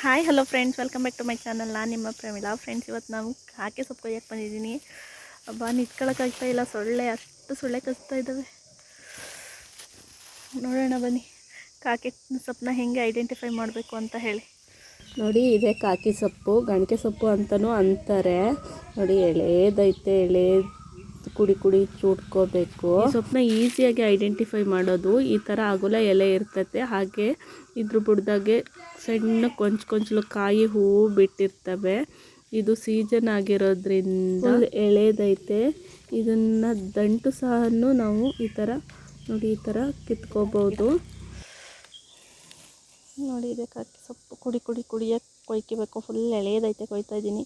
Hi hello friends, welcome back to my channel. ನಾನು ನಿಮ್ಮ Pramila. Friends, ಇವತ್ತು ನಾನು ಕಾಕೆ ಸೊಪ್ಪು ಕೊಯ್ಯಕ್ಕೆ ಬಂದಿದ್ದೀನಿ. ಹಬ್ಬ ನಿಂತ್ಕೊಳ್ಳೋಕ್ಕಾಗ್ತಾ ಇಲ್ಲ, ಅಷ್ಟು ಸೊಳ್ಳೆ ಕಚ್ತಾ ಇದ್ದಾವೆ. ನೋಡೋಣ ಬನ್ನಿ, ಕಾಕೆ ಸೊಪ್ಪನ್ನ ಹೆಂಗೆ ಐಡೆಂಟಿಫೈ ಮಾಡಬೇಕು ಅಂತ ಹೇಳಿ. ನೋಡಿ, ಇದೇ ಕಾಕಿ ಸೊಪ್ಪು, ಗಣಿಕೆ ಸೊಪ್ಪು ಅಂತಲೂ ಅಂತಾರೆ. ನೋಡಿ, ಎಳೆದೈತೆ, ಕುಡಿ ಚೂಟ್ಕೋಬೇಕು. ಈ ಸೊಪ್ಪನ್ನ ಈಸಿಯಾಗಿ ಐಡೆಂಟಿಫೈ ಮಾಡೋದು, ಈ ಥರ ಅಗುಲ ಎಲೆ ಇರ್ತೈತೆ, ಹಾಗೆ ಇದ್ರ ಬುಡದಾಗೆ ಸಣ್ಣ ಕೊಂಚಲು ಕಾಯಿ ಹೂವು ಬಿಟ್ಟಿರ್ತವೆ. ಇದು ಸೀಸನ್ ಆಗಿರೋದ್ರಿಂದ ಎಳೆದೈತೆ. ಇದನ್ನು ದಂಟು ಸಹ ನಾವು ಈ ಥರ ನೋಡಿ, ಈ ಥರ ಕಿತ್ಕೋಬೋದು. ನೋಡಿ, ಇದೆ ಕಾಕಿ ಸೊಪ್ಪು. ಕುಡಿಯಕ್ಕೆ ಕೊಯ್ಕೋಬೇಕು. ಫುಲ್ ಎಳೆದೈತೆ, ಕೊಯ್ತಾ ಇದ್ದೀನಿ.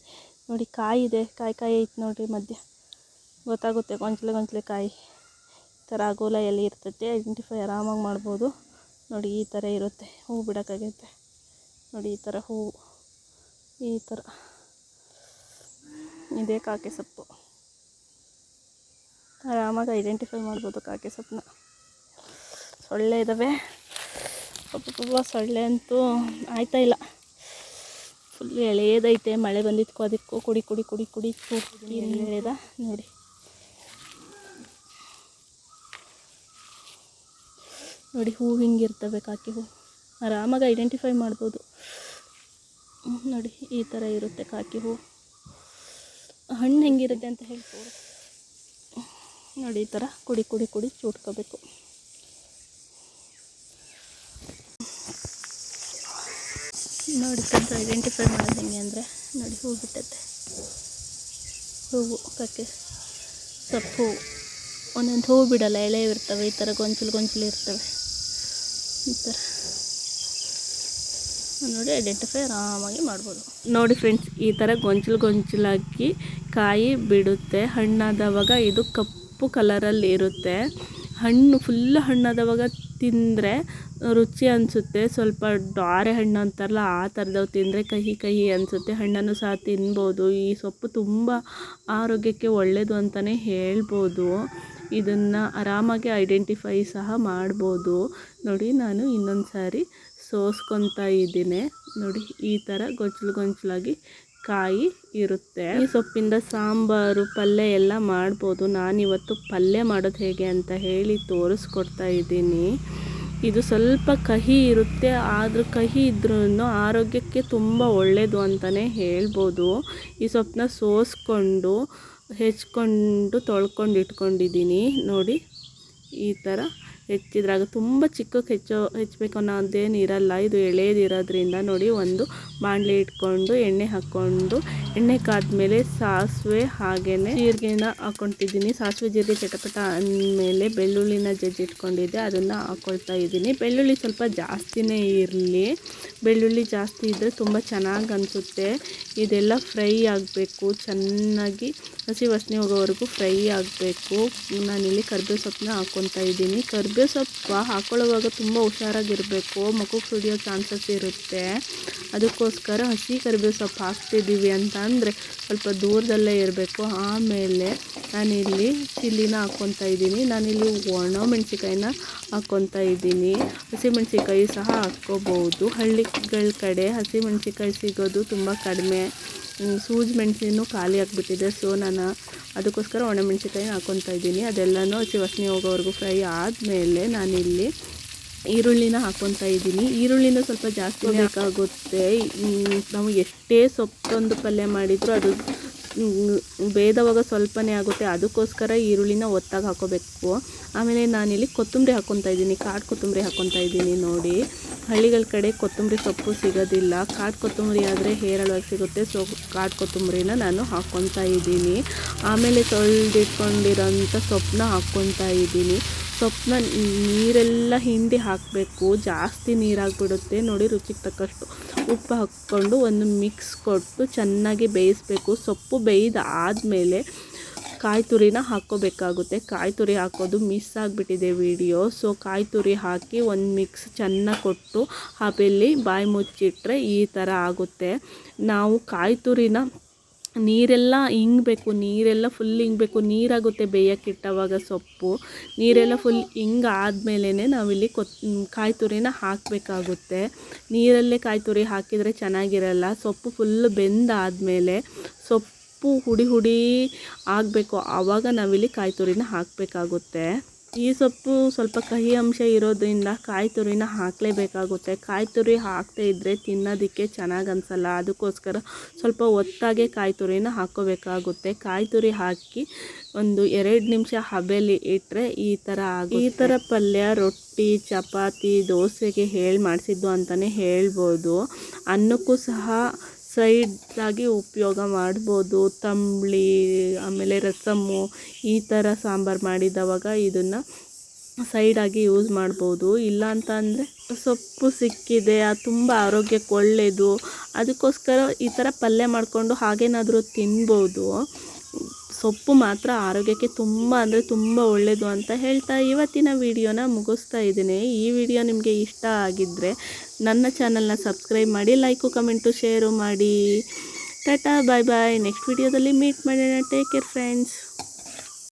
ನೋಡಿ, ಕಾಯಿ ಇದೆ, ಕಾಯಿ ಐತೆ ನೋಡಿರಿ, ಮಧ್ಯ ಗೊತ್ತಾಗುತ್ತೆ. ಗೊಂಚಲೆ ಕಾಯಿ ಈ ಥರ ಅಗೋಲ ಎಲೆ ಇರ್ತೈತೆ. ಐಡೆಂಟಿಫೈ ಆರಾಮಾಗಿ ಮಾಡ್ಬೋದು. ನೋಡಿ, ಈ ಥರ ಇರುತ್ತೆ. ಹೂವು ಬಿಡೋಕ್ಕಾಗೈತೆ. ನೋಡಿ, ಈ ಥರ ಹೂವು, ಈ ಥರ ಇದೇ ಕಾಕೆ ಸೊಪ್ಪು. ಆರಾಮಾಗಿ ಐಡೆಂಟಿಫೈ ಮಾಡ್ಬೋದು ಕಾಕೆ ಸೊಪ್ಪನ್ನ. ಸೊಳ್ಳೆ ಇದ್ದಾವೆ, ಸೊಳ್ಳೆ ಅಂತೂ ಆಯ್ತಾ ಇಲ್ಲ. ಫುಲ್ ಎಳೆದೈತೆ, ಮಳೆ ಬಂದಿತ್ತು, ಅದಕ್ಕೂ ಕುಡಿ ಎಳೆದ. ನೋಡಿ ಹೂವು ಹಿಂಗಿರ್ತವೆ, ಕಾಕಿ ಹೂವು. ಆರಾಮಾಗಿ ಐಡೆಂಟಿಫೈ ಮಾಡ್ಬೋದು. ನೋಡಿ, ಈ ಥರ ಇರುತ್ತೆ ಕಾಕಿ ಹೂವು. ಹಣ್ಣು ಹೆಂಗಿರುತ್ತೆ ಅಂತ ಹೇಳ್ಬೋದು. ನೋಡಿ, ಈ ಥರ ಕುಡಿ ಚೂಟ್ಕೋಬೇಕು. ನೋಡಿ ಫ್ರೆಂಡ್ಸ್, ಐಡೆಂಟಿಫೈ ಮಾಡೋದು ಹೆಂಗೆ ಅಂದರೆ, ನೋಡಿ, ಹೂವು ಬಿಟ್ಟೈತೆ. ಹೂವು ಕಾಕೆ ಸೊಪ್ಪು ಒಂದೊಂದು ಹೂವು ಬಿಡಲ್ಲ, ಎಳೆ ಇರ್ತವೆ. ಈ ಥರ ಗೊಂಚಲು ಇರ್ತವೆ. ಈ ಥರ ನೋಡಿ, ಐಡೆಂಟಿಫೈ ಆರಾಮಾಗಿ ಮಾಡ್ಬೋದು. ನೋಡಿ ಫ್ರೆಂಡ್ಸ್, ಈ ಥರ ಗೊಂಚಲಾಗಿ ಕಾಯಿ ಬಿಡುತ್ತೆ. ಹಣ್ಣಾದವಾಗ ಇದು ಕಪ್ಪು ಕಲರಲ್ಲಿ ಇರುತ್ತೆ. ಫುಲ್ ಹಣ್ಣಾದವಾಗ ತಿಂದರೆ ರುಚಿ ಅನಿಸುತ್ತೆ. ಸ್ವಲ್ಪ ಡಾರೆ ಹಣ್ಣು ಅಂತಾರಲ್ಲ, ಆ ಥರದವು ತಿಂದರೆ ಕಹಿ ಅನಿಸುತ್ತೆ. ಹಣ್ಣನ್ನು ಸಹ ತಿನ್ಬೋದು. ಈ ಸೊಪ್ಪು ತುಂಬ ಆರೋಗ್ಯಕ್ಕೆ ಒಳ್ಳೆಯದು ಅಂತಲೇ ಹೇಳ್ಬೋದು. ಇದನ್ನು ಆರಾಮಾಗಿ ಐಡೆಂಟಿಫೈ ಸಹ ಮಾಡ್ಬೋದು. ನೋಡಿ, ನಾನು ಇನ್ನೊಂದು ಸಾರಿ ಸೋಸ್ಕೊತಾ ಇದ್ದೀನಿ. ನೋಡಿ, ಈ ಥರ ಗೊಂಚಲಾಗಿ ಕಾಯಿ ಇರುತ್ತೆ. ಈ ಸೊಪ್ಪಿಂದ ಸಾಂಬಾರು, ಪಲ್ಯ ಎಲ್ಲ ಮಾಡ್ಬೋದು. ನಾನಿವತ್ತು ಪಲ್ಯ ಮಾಡೋದು ಹೇಗೆ ಅಂತ ಹೇಳಿ ತೋರಿಸ್ಕೊಡ್ತಾ ಇದ್ದೀನಿ. ಇದು ಸ್ವಲ್ಪ ಕಹಿ ಇರುತ್ತೆ, ಆದರೂ ಕಹಿ ಇದ್ರೂ ಆರೋಗ್ಯಕ್ಕೆ ತುಂಬ ಒಳ್ಳೆಯದು ಅಂತಲೇ ಹೇಳ್ಬೋದು. ಈ ಸೊಪ್ಪನ್ನ ಸೋಸ್ಕೊಂಡು ಹೆಚ್ಕೊಂಡು ತೊಳ್ಕೊಂಡು ಇಟ್ಕೊಂಡಿದ್ದೀನಿ. ನೋಡಿ, ಈ ಥರ ಹೆಚ್ಚಿದ್ರಾಗ ತುಂಬ ಚಿಕ್ಕಕ್ಕೆ ಹೆಚ್ಚಬೇಕು ಅನ್ನೋದೇನು ಇರಲ್ಲ. ಇದು ಎಳೆದಿರೋದ್ರಿಂದ ನೋಡಿ, ಒಂದು ಬಾಣಲೆ ಇಟ್ಕೊಂಡು ಎಣ್ಣೆ ಹಾಕ್ಕೊಂಡು, ಎಣ್ಣೆ ಕಾದ್ಮೇಲೆ ಸಾಸಿವೆ ಹಾಗೆಯೇ ಜೀರಿಗೆನ ಹಾಕ್ಕೊತಿದ್ದೀನಿ. ಸಾಸಿವೆ ಜೀರಿಗೆ ಚಟಪಟ ಅಂದಮೇಲೆ ಬೆಳ್ಳುಳ್ಳಿನ ಇಟ್ಕೊಂಡಿದ್ದೆ, ಅದನ್ನು ಹಾಕ್ಕೊಳ್ತಾ ಇದ್ದೀನಿ. ಬೆಳ್ಳುಳ್ಳಿ ಸ್ವಲ್ಪ ಜಾಸ್ತಿನೇ ಇರಲಿ. ಬೆಳ್ಳುಳ್ಳಿ ಜಾಸ್ತಿ ಇದ್ದರೆ ತುಂಬ ಚೆನ್ನಾಗಿ ಅನಿಸುತ್ತೆ. ಇದೆಲ್ಲ ಫ್ರೈ ಆಗಬೇಕು, ಚೆನ್ನಾಗಿ ಹಸಿ ವಾಸನೆ ಹೋಗೋವರೆಗೂ ಫ್ರೈ ಆಗಬೇಕು. ನಾನಿಲ್ಲಿ ಕರಿಬೇವು ಸೊಪ್ಪನ್ನ ಹಾಕ್ಕೊತಾ ಇದ್ದೀನಿ. ಕರಿಬೇವು ಸೊಪ್ಪು ಹಾಕ್ಕೊಳ್ಳೋವಾಗ ತುಂಬ ಹುಷಾರಾಗಿರಬೇಕು, ಮುಖಕ್ಕೆ ಸುಡಿಯೋ ಚಾನ್ಸಸ್ ಇರುತ್ತೆ. ಅದಕ್ಕೋಸ್ಕರ ಹಸಿ ಕರಿಬೇವು ಸೊಪ್ಪು ಹಾಕ್ತಿದ್ದೀವಿ ಅಂತ ಅಂದರೆ ಸ್ವಲ್ಪ ದೂರದಲ್ಲೇ ಇರಬೇಕು. ಆಮೇಲೆ ನಾನಿಲ್ಲಿ ಚಿಲ್ಲಿನ ಹಾಕ್ಕೊತಾ ಇದ್ದೀನಿ. ನಾನಿಲ್ಲಿ ಒಣ ಮೆಣಸಿಕಾಯಿನ ಹಾಕ್ಕೊತಾ ಇದ್ದೀನಿ. ಹಸಿಮೆಣಸಿಕಾಯಿ ಸಹ ಹಾಕ್ಕೋಬೋದು. ಹಳ್ಳಿಗಳ ಕಡೆ ಹಸಿಮೆಣಸಿಕಾಯಿ ಸಿಗೋದು ತುಂಬ ಕಡಿಮೆ. ಸೂಜಿ ಮೆಣಸಿನೂ ಖಾಲಿ ಆಗಿಬಿಟ್ಟಿದೆ. ಸೊ ನಾನು ಅದಕ್ಕೋಸ್ಕರ ಒಣಮೆಣಸಿಕಾಯಿ ಹಾಕ್ಕೊತಾ ಇದ್ದೀನಿ. ಅದೆಲ್ಲನೂ ಹಸಿ ವಾಸನೆ ಹೋಗೋವರೆಗೂ ಫ್ರೈ ಆದಮೇಲೆ ನಾನಿಲ್ಲಿ ಈರುಳ್ಳಿನ ಹಾಕ್ಕೊತಾ ಇದ್ದೀನಿ. ಈರುಳ್ಳಿನೂ ಸ್ವಲ್ಪ ಜಾಸ್ತಿ ಬೇಕಾಗುತ್ತೆ. ನಾವು ಎಷ್ಟೇ ಸೊಪ್ಪೊಂದು ಪಲ್ಯ ಮಾಡಿದರೂ ಅದು ಬೇದವಾಗ ಸ್ವಲ್ಪನೇ ಆಗುತ್ತೆ. ಅದಕ್ಕೋಸ್ಕರ ಈರುಳ್ಳಿನ ಒತ್ತಾಗಿ ಹಾಕ್ಕೋಬೇಕು. ಆಮೇಲೆ ನಾನಿಲ್ಲಿ ಕೊತ್ತಂಬರಿ ಹಾಕ್ಕೊತಾ ಇದ್ದೀನಿ, ಕಾಡು ಕೊತ್ತಂಬರಿ ಹಾಕ್ಕೊತಾ ಇದ್ದೀನಿ. ನೋಡಿ, ಹಳ್ಳಿಗಳ ಕಡೆ ಕೊತ್ತಂಬರಿ ಸೊಪ್ಪು ಸಿಗೋದಿಲ್ಲ. ಕಾಡು ಕೊತ್ತಂಬರಿ ಆದರೆ ಹೇರಳವಾಗಿ ಸಿಗುತ್ತೆ. ಸೊ ಕಾಡು ಕೊತ್ತಂಬರಿನ ನಾನು ಹಾಕ್ಕೊತಾ ಇದ್ದೀನಿ. ಆಮೇಲೆ ತೊಳೆದಿಟ್ಕೊಂಡಿರೋಂಥ ಸೊಪ್ಪನ್ನ ಹಾಕ್ಕೊತಾ ಇದ್ದೀನಿ. ಸೊಪ್ಪನ್ನ ನೀರೆಲ್ಲ ಹಿಂಡಿ ಹಾಕಬೇಕು, ಜಾಸ್ತಿ ನೀರಾಗಿಬಿಡುತ್ತೆ. ನೋಡಿ, ರುಚಿಗೆ ತಕ್ಕಷ್ಟು ಉಪ್ಪು ಹಾಕ್ಕೊಂಡು ಒಂದು ಮಿಕ್ಸ್ ಕೊಟ್ಟು ಚೆನ್ನಾಗಿ ಬೇಯಿಸಬೇಕು. ಸೊಪ್ಪು ಬೇಯ್ದು ಆದಮೇಲೆ ಕಾಯಿ ತುರಿನ ಹಾಕ್ಕೋಬೇಕಾಗುತ್ತೆ. ಕಾಯಿ ತುರಿ ಹಾಕೋದು ಮಿಸ್ ಆಗಿಬಿಟ್ಟಿದೆ ವಿಡಿಯೋ. ಸೊ ಕಾಯಿ ತುರಿ ಹಾಕಿ ಒಂದು ಮಿಕ್ಸ್ ಚೆನ್ನಾಗಿ ಕೊಟ್ಟು ಆಮೇಲೆ ಬಾಯಿ ಮುಚ್ಚಿಟ್ರೆ ಈ ಥರ ಆಗುತ್ತೆ. ನಾವು ಕಾಯಿ ತುರಿನ ನೀರೆಲ್ಲ ಇಂಗಬೇಕು, ನೀರೆಲ್ಲ ಫುಲ್ ಇಂಗಬೇಕು, ನೀರಾಗುತ್ತೆ ಬೇಯಕ್ಕಿಟ್ಟವಾಗ ಸೊಪ್ಪು. ನೀರೆಲ್ಲ ಫುಲ್ ಆದಮೇಲೆ ನಾವಿಲ್ಲಿ ಕಾಯಿ ತುರಿನ ಹಾಕಬೇಕಾಗುತ್ತೆ. ನೀರಲ್ಲೇ ಕಾಯಿ ತುರಿ ಹಾಕಿದರೆ ಚೆನ್ನಾಗಿರಲ್ಲ. ಸೊಪ್ಪು ಫುಲ್ಲು ಬೆಂದಾದಮೇಲೆ ಸೊಪ್ಪು ಹುಡಿ ಆಗಬೇಕು, ಆವಾಗ ನಾವಿಲ್ಲಿ ಕಾಯಿ ತುರಿನ ಹಾಕಬೇಕಾಗುತ್ತೆ. ಈ ಸೊಪ್ಪು ಸ್ವಲ್ಪ ಕಹಿ ಅಂಶ ಇರೋದ್ರಿಂದ ಕಾಯಿ ತುರಿನ ಹಾಕಲೇಬೇಕಾಗುತ್ತೆ. ಕಾಯಿ ತುರಿ ಹಾಕದೇ ಇದ್ದರೆ ತಿನ್ನೋದಕ್ಕೆ ಚೆನ್ನಾಗಿ ಅನಿಸಲ್ಲ. ಅದಕ್ಕೋಸ್ಕರ ಸ್ವಲ್ಪ ಒತ್ತಾಗೆ ಕಾಯಿ ತುರಿನ ಹಾಕ್ಕೋಬೇಕಾಗುತ್ತೆ. ಕಾಯಿ ತುರಿ ಹಾಕಿ ಒಂದು 2 ನಿಮಿಷ ಹಬೆಯಲ್ಲಿ ಇಟ್ಟರೆ ಈ ಥರ ಪಲ್ಯ ರೊಟ್ಟಿ, ಚಪಾತಿ, ದೋಸೆಗೆ ಮಾಡಿಸಿದ್ದು ಅಂತಲೇ ಹೇಳ್ಬೋದು. ಅನ್ನಕ್ಕೂ ಸಹ ಸೈಡಾಗಿ ಉಪಯೋಗ ಮಾಡ್ಬೋದು. ತಂಬಳಿ, ಆಮೇಲೆ ರಸಮ್ಮು, ಈ ಥರ ಸಾಂಬಾರು ಮಾಡಿದವಾಗ ಇದನ್ನು ಸೈಡಾಗಿ ಯೂಸ್ ಮಾಡ್ಬೋದು. ಇಲ್ಲ ಅಂತ ಅಂದರೆ ಸೊಪ್ಪು ಸಿಕ್ಕಿದೆ, ಅದು ತುಂಬ ಆರೋಗ್ಯಕ್ಕೆ ಒಳ್ಳೆಯದು, ಅದಕ್ಕೋಸ್ಕರ ಈ ಥರ ಪಲ್ಯ ಮಾಡಿಕೊಂಡು ಹಾಗೇನಾದರೂ ತಿನ್ಬೋದು. ಸೊಪ್ಪು ಮಾತ್ರ ಆರೋಗ್ಯಕ್ಕೆ ತುಂಬ ಅಂದರೆ ತುಂಬ ಒಳ್ಳೆಯದು ಅಂತ ಹೇಳ್ತಾ ಇವತ್ತಿನ ವಿಡಿಯೋನ ಮುಗಿಸ್ತಾ ಇದ್ದೀನಿ. ಈ ವಿಡಿಯೋ ನಿಮಗೆ ಇಷ್ಟ ಆಗಿದ್ದರೆ ನನ್ನ ಚಾನಲ್ನ ಸಬ್ಸ್ಕ್ರೈಬ್ ಮಾಡಿ, ಲೈಕು ಕಮೆಂಟು ಶೇರು ಮಾಡಿ. ಟಾಟಾ ಬಾಯ್ ಬಾಯ್. ನೆಕ್ಸ್ಟ್ ವಿಡಿಯೋದಲ್ಲಿ ಮೀಟ್ ಮಾಡೋಣ. Take care friends.